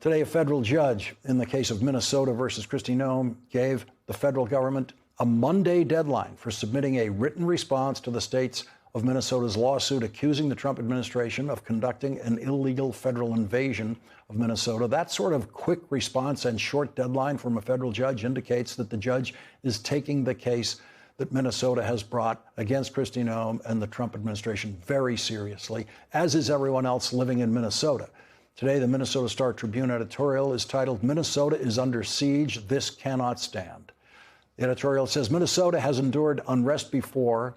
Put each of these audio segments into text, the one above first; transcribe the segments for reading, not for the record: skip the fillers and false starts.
Today, a federal judge in the case of Minnesota versus Kristi Noem gave the federal government a Monday deadline for submitting a written response to the states of Minnesota's lawsuit accusing the Trump administration of conducting an illegal federal invasion of Minnesota. That sort of quick response and short deadline from a federal judge indicates that the judge is taking the case that Minnesota has brought against Kristi Noem and the Trump administration very seriously, as is everyone else living in Minnesota. Today, the Minnesota Star Tribune editorial is titled, "Minnesota is under siege. This cannot stand." The editorial says Minnesota has endured unrest before.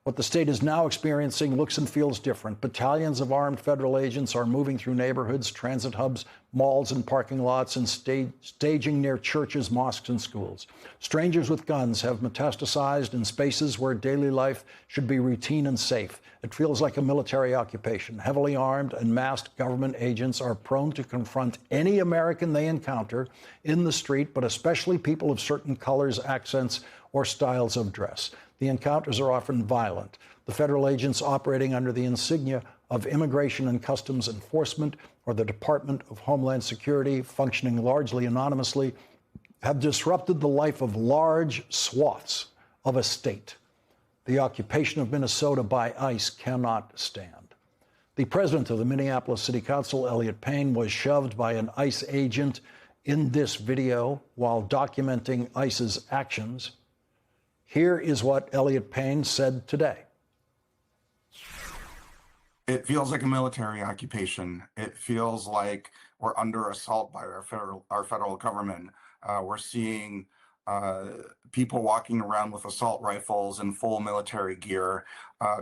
What the state is now experiencing looks and feels different. Battalions of armed federal agents are moving through neighborhoods, transit hubs, malls and parking lots, and staging near churches, mosques, and schools. Strangers with guns have metastasized in spaces where daily life should be routine and safe. It feels like a military occupation. Heavily armed and masked government agents are prone to confront any American they encounter in the street, but especially people of certain colors, accents, or styles of dress. The encounters are often violent. The federal agents operating under the insignia of Immigration and Customs Enforcement or the Department of Homeland Security, functioning largely anonymously, have disrupted the life of large swaths of a state. The occupation of Minnesota by ICE cannot stand. The president of the Minneapolis City Council, Elliot Payne, was shoved by an ICE agent in this video while documenting ICE's actions. Here is what Elliot Payne said today. It feels like a military occupation. It feels like we're under assault by our federal government. We're seeing people walking around with assault rifles and full military gear,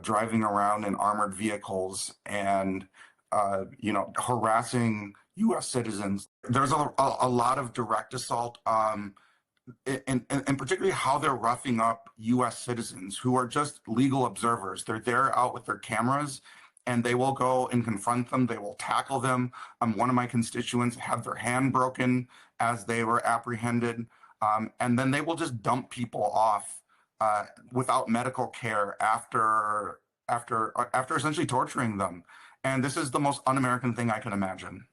driving around in armored vehicles, and harassing U.S. citizens. There's a lot of direct assault. And particularly how they're roughing up U.S. citizens who are just legal observers. They're there out with their cameras, and they will go and confront them. They will tackle them. One of my constituents had their hand broken as they were apprehended, and then they will just dump people off without medical care after essentially torturing them. And this is the most un-American thing I can imagine.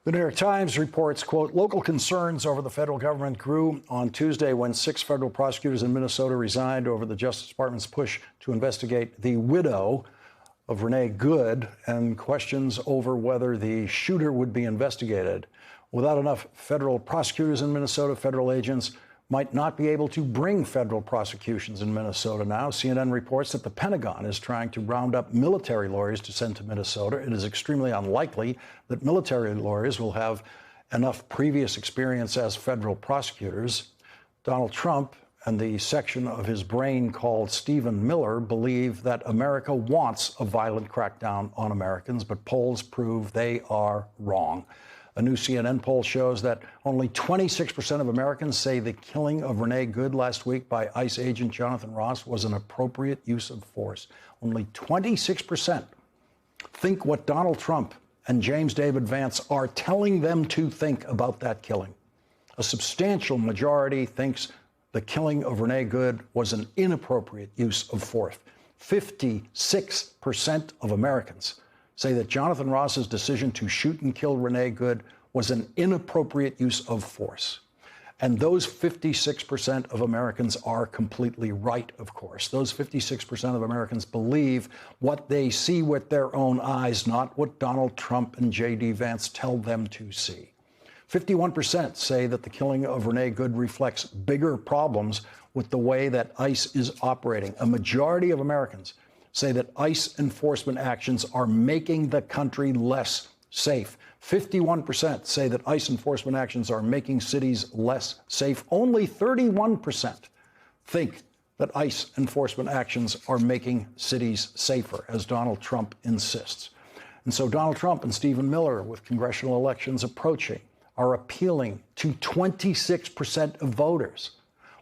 The New York Times reports, quote, local concerns over the federal government grew on Tuesday when 6 federal prosecutors in Minnesota resigned over the Justice Department's push to investigate the widow of Renee Good and questions over whether the shooter would be investigated. Without enough federal prosecutors in Minnesota, federal agents might not be able to bring federal prosecutions in Minnesota now. CNN reports that the Pentagon is trying to round up military lawyers to send to Minnesota. It is extremely unlikely that military lawyers will have enough previous experience as federal prosecutors. Donald Trump and the section of his brain called Stephen Miller believe that America wants a violent crackdown on Americans, but polls prove they are wrong. A new CNN poll shows that only 26% of Americans say the killing of Renee Good last week by ICE agent Jonathan Ross was an appropriate use of force. Only 26% think what Donald Trump and James David Vance are telling them to think about that killing. A substantial majority thinks the killing of Renee Good was an inappropriate use of force. 56% of Americans say that Jonathan Ross's decision to shoot and kill Renee Good was an inappropriate use of force. And those 56% of Americans are completely right, of course. Those 56% of Americans believe what they see with their own eyes, not what Donald Trump and J.D. Vance tell them to see. 51% say that the killing of Renee Good reflects bigger problems with the way that ICE is operating. A majority of Americans say that ICE enforcement actions are making the country less safe. 51% say that ICE enforcement actions are making cities less safe. Only 31% think that ICE enforcement actions are making cities safer, as Donald Trump insists. And so Donald Trump and Stephen Miller, with congressional elections approaching, are appealing to 26% of voters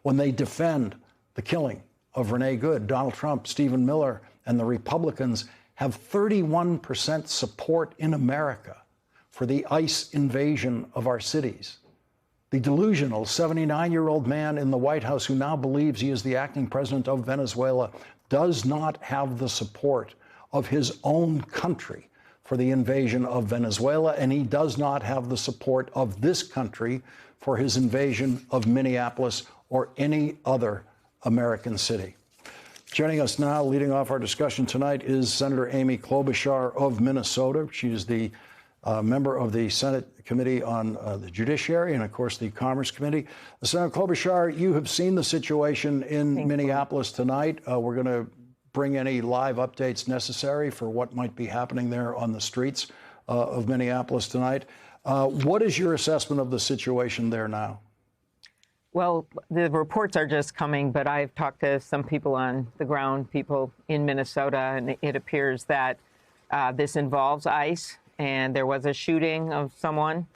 when they defend the killing of Renee Good. Donald Trump, Stephen Miller, and the Republicans have 31% support in America for the ICE invasion of our cities. The delusional 79-year-old man in the White House who now believes he is the acting president of Venezuela does not have the support of his own country for the invasion of Venezuela, and he does not have the support of this country for his invasion of Minneapolis or any other American city. Joining us now, leading off our discussion tonight, is Senator Amy Klobuchar of Minnesota. She is the member of the Senate Committee on the Judiciary and, of course, the Commerce Committee. Senator Klobuchar, you have seen the situation in Minneapolis tonight. We're going to bring any live updates necessary for what might be happening there on the streets of Minneapolis tonight. What is your assessment of the situation there now? Well, the reports are just coming, but I've talked to some people on the ground, people in Minnesota, and it appears that this involves ICE, and there was a shooting of someone,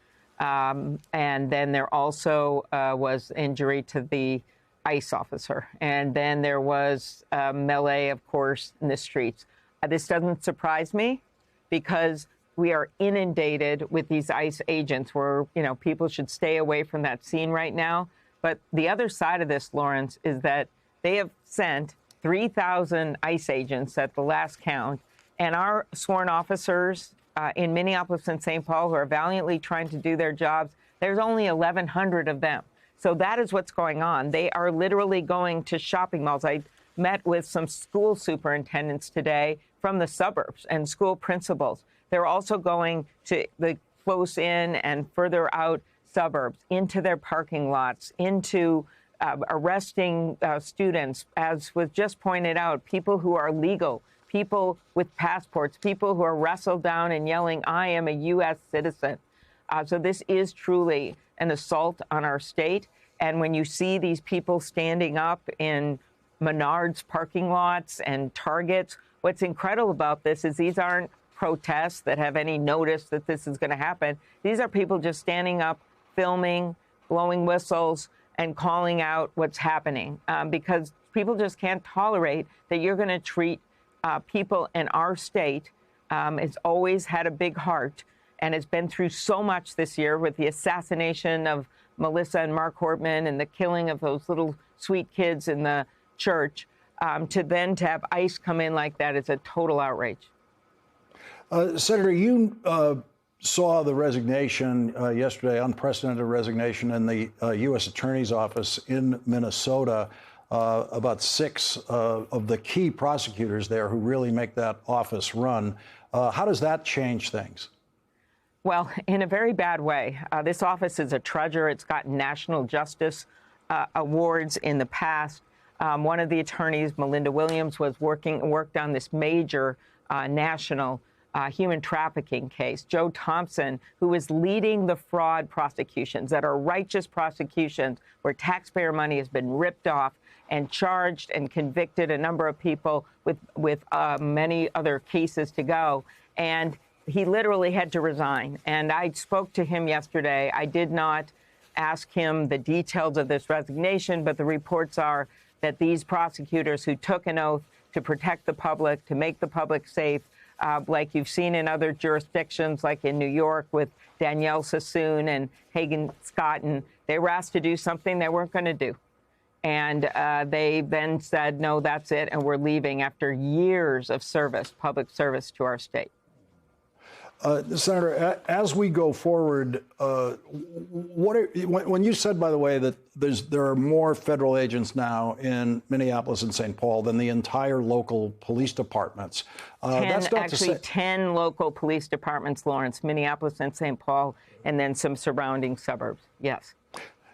and then there also was injury to the ICE officer, and then there was melee, of course, in the streets. This doesn't surprise me because we are inundated with these ICE agents where, you know, people should stay away from that scene right now. But the other side of this, Lawrence, is that they have sent 3,000 ICE agents at the last count, and our sworn officers in Minneapolis and St. Paul who are valiantly trying to do their jobs, there's only 1,100 of them. So that is what's going on. They are literally going to shopping malls. I met with some school superintendents today from the suburbs and school principals. They're also going to the close in and further out suburbs, into their parking lots, into arresting students, as was just pointed out, people who are legal, people with passports, people who are wrestled down and yelling, "I am a U.S. citizen." So this is truly an assault on our state. And when you see these people standing up in Menards parking lots and Targets, what's incredible about this is these aren't protests that have any notice that this is going to happen. These are people just standing up, filming, blowing whistles, and calling out what's happening because people just can't tolerate that you're going to treat people in our state. It's always had a big heart. And has been through so much this year with the assassination of Melissa and Mark Hortman and the killing of those little sweet kids in the church, to have ICE come in like that is a total outrage. Senator, you saw the resignation yesterday, unprecedented resignation in the U.S. Attorney's Office in Minnesota. About 6 of the key prosecutors there who really make that office run. How does that change things? Well, in a very bad way. This office is a treasure. It's gotten national justice awards in the past. One of the attorneys, Melinda Williams, worked on this major national human trafficking case. Joe Thompson, who is leading the fraud prosecutions that are righteous prosecutions where taxpayer money has been ripped off, and charged and convicted a number of people with many other cases to go. And he literally had to resign. And I spoke to him yesterday. I did not ask him the details of this resignation, but the reports are that these prosecutors who took an oath to protect the public, to make the public safe, like you've seen in other jurisdictions, like in New York with Danielle Sassoon and Hagen Scott, and they were asked to do something they weren't going to do. And they then said, no, that's it, and we're leaving after years of service, public service to our state. Senator, as we go forward, when you said, by the way, that there are more federal agents now in Minneapolis and St. Paul than the entire local police departments. That's not to say 10 local police departments, Lawrence, Minneapolis and St. Paul, and then some surrounding suburbs. Yes.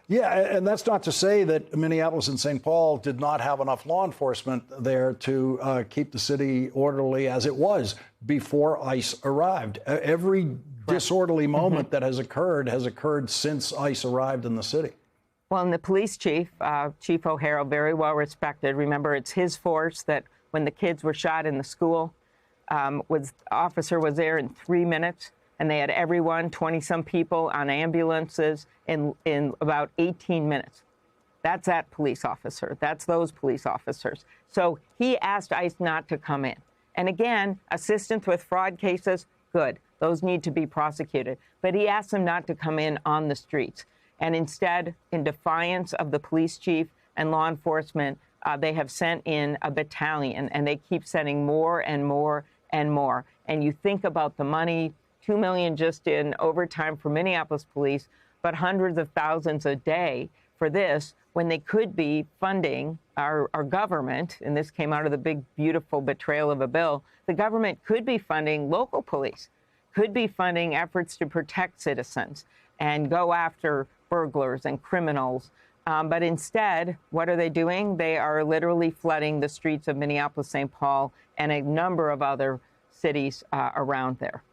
Yeah, and that's not to say that Minneapolis and St. Paul did not have enough law enforcement there to keep the city orderly as it was before ICE arrived. Every disorderly moment that has occurred since ICE arrived in the city. Well, and the police chief, Chief O'Hara, very well respected. Remember, it's his force that when the kids were shot in the school, officer was there in 3 minutes. And they had everyone, 20-some people, on ambulances in about 18 minutes. That's that police officer. That's those police officers. So he asked ICE not to come in. And again, assistance with fraud cases, good. Those need to be prosecuted. But he asked them not to come in on the streets. And instead, in defiance of the police chief and law enforcement, they have sent in a battalion, and they keep sending more and more and more. And you think about the money, $2 million just in overtime for Minneapolis police, but hundreds of thousands a day for this, when they could be funding our government, and this came out of the big, beautiful betrayal of a bill, the government could be funding local police, could be funding efforts to protect citizens and go after burglars and criminals. But instead, what are they doing? They are literally flooding the streets of Minneapolis, St. Paul, and a number of other cities around there.